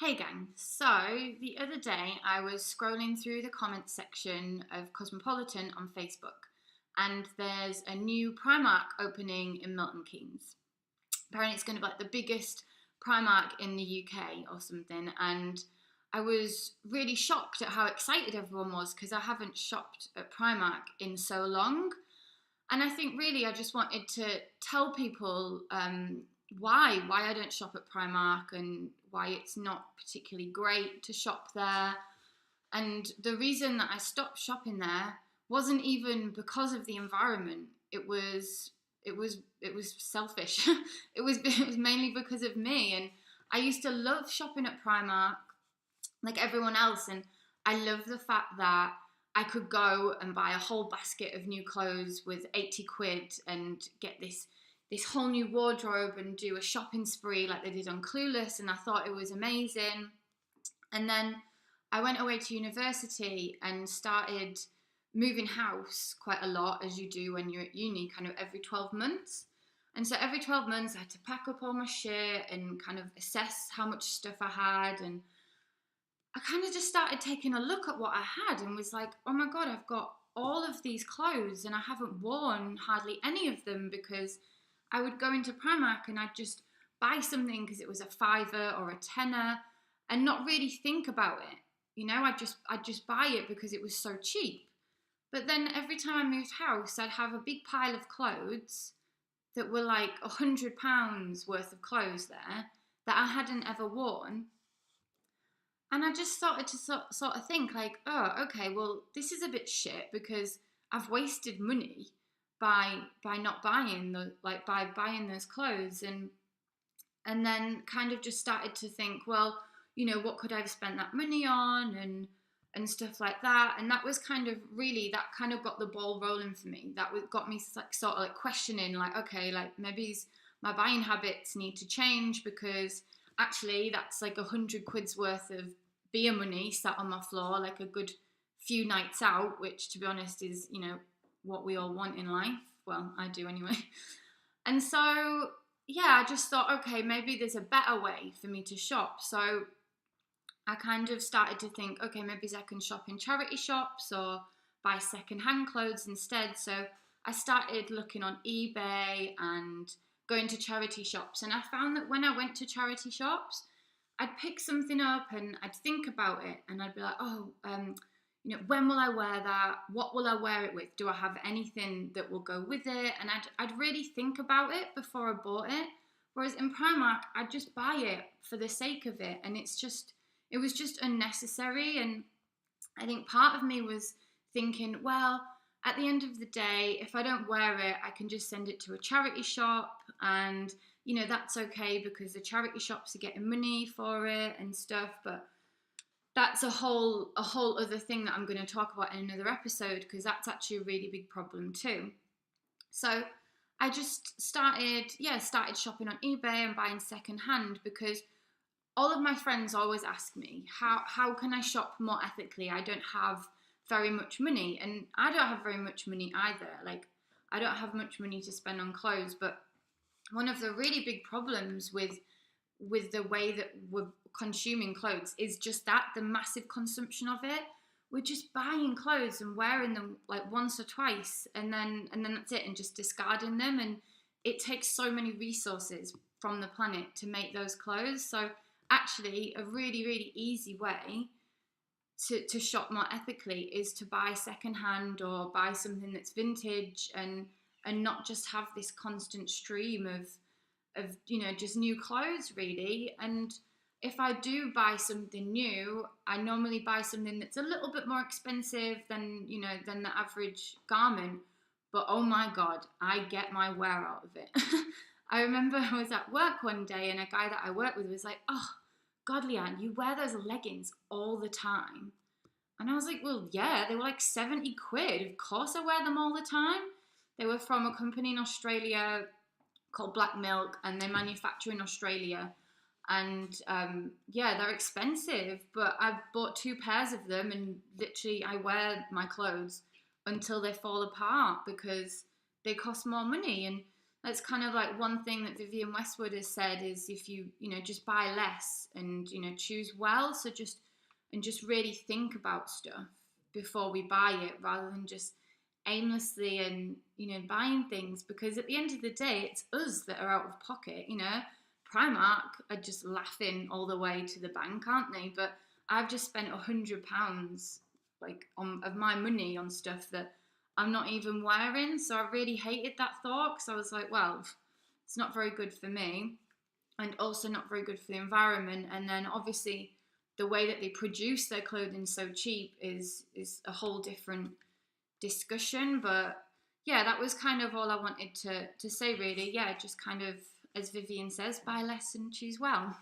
Hey gang, so the other day I was scrolling through the comments section of Cosmopolitan on Facebook, and there's a new Primark opening in Milton Keynes. Apparently it's going to be like the biggest Primark in the UK or something, and I was really shocked at how excited everyone was because I haven't shopped at Primark in so long. And I think really I just wanted to tell people why I don't shop at Primark and why it's not particularly great to shop there. And the reason that I stopped shopping there wasn't even because of the environment. It was selfish. it was mainly because of me. And I used to love shopping at Primark like everyone else, and I love the fact that I could go and buy a whole basket of new clothes with 80 quid and get this whole new wardrobe and do a shopping spree like they did on Clueless, and I thought it was amazing. And then I went away to university and started moving house quite a lot, as you do when you're at uni, kind of every 12 months. And so every 12 months I had to pack up all my shit and kind of assess how much stuff I had. And I kind of just started taking a look at what I had and was like, oh my God, I've got all of these clothes and I haven't worn hardly any of them, because I would go into Primark and I'd just buy something because it was a fiver or a tenner and not really think about it. I'd just buy it because it was so cheap. But then every time I moved house, I'd have a big pile of clothes that were like £100 worth of clothes there that I hadn't ever worn. And I just started to sort of think like, oh, okay, well, this is a bit shit because I've wasted money by not buying by buying those clothes. And then kind of just started to think, well, what could I have spent that money on and stuff like that. And that was kind of really, that kind of got the ball rolling for me. Got me like sort of like questioning, like, okay, like maybe my buying habits need to change, because actually that's like 100 quid's worth of beer money sat on my floor, like a good few nights out, which to be honest is, what we all want in life. Well, I do anyway. And so, yeah, I just thought, okay, maybe there's a better way for me to shop. So I kind of started to think, okay, maybe I can shop in charity shops or buy second-hand clothes instead. So I started looking on eBay and going to charity shops. And I found that when I went to charity shops, I'd pick something up and I'd think about it and I'd be like, when will I wear that? What will I wear it with? Do I have anything that will go with it? And I'd really think about it before I bought it. Whereas in Primark, I'd just buy it for the sake of it. And it was just unnecessary. And I think part of me was thinking, well, at the end of the day, if I don't wear it, I can just send it to a charity shop, and that's okay because the charity shops are getting money for it and stuff. But that's a whole other thing that I'm going to talk about in another episode, because that's actually a really big problem too. So I just started shopping on eBay and buying secondhand, because all of my friends always ask me, how can I shop more ethically? I don't have very much money, and I don't have very much money either. Like, I don't have much money to spend on clothes. But one of the really big problems with the way that we're consuming clothes is just that, the massive consumption of it. We're just buying clothes and wearing them like once or twice, and then that's it, and just discarding them. And it takes so many resources from the planet to make those clothes. So actually, a really, really easy way to shop more ethically is to buy secondhand or buy something that's vintage, and not just have this constant stream of just new clothes, really. And if I do buy something new, I normally buy something that's a little bit more expensive than the average garment. But oh my God, I get my wear out of it. I remember I was at work one day and a guy that I work with was like, oh, God, Leanne, you wear those leggings all the time. And I was like, well, yeah, they were like 70 quid. Of course I wear them all the time. They were from a company in Australia called Black Milk, and they manufacture in Australia. And they're expensive, but I've bought 2 pairs of them, and literally I wear my clothes until they fall apart because they cost more money. And that's kind of like one thing that Vivienne Westwood has said is if you know, just buy less and, you know, choose well. So just really think about stuff before we buy it rather than just aimlessly and, you know, buying things, because at the end of the day, it's us that are out of pocket, you know. Primark are just laughing all the way to the bank, aren't they? But I've just spent £100 like of my money on stuff that I'm not even wearing. So I really hated that thought because I was like, well, it's not very good for me and also not very good for the environment. And then obviously the way that they produce their clothing so cheap is a whole different discussion. But yeah, that was kind of all I wanted to say really. Yeah, just kind of, as Vivian says, buy less and choose well.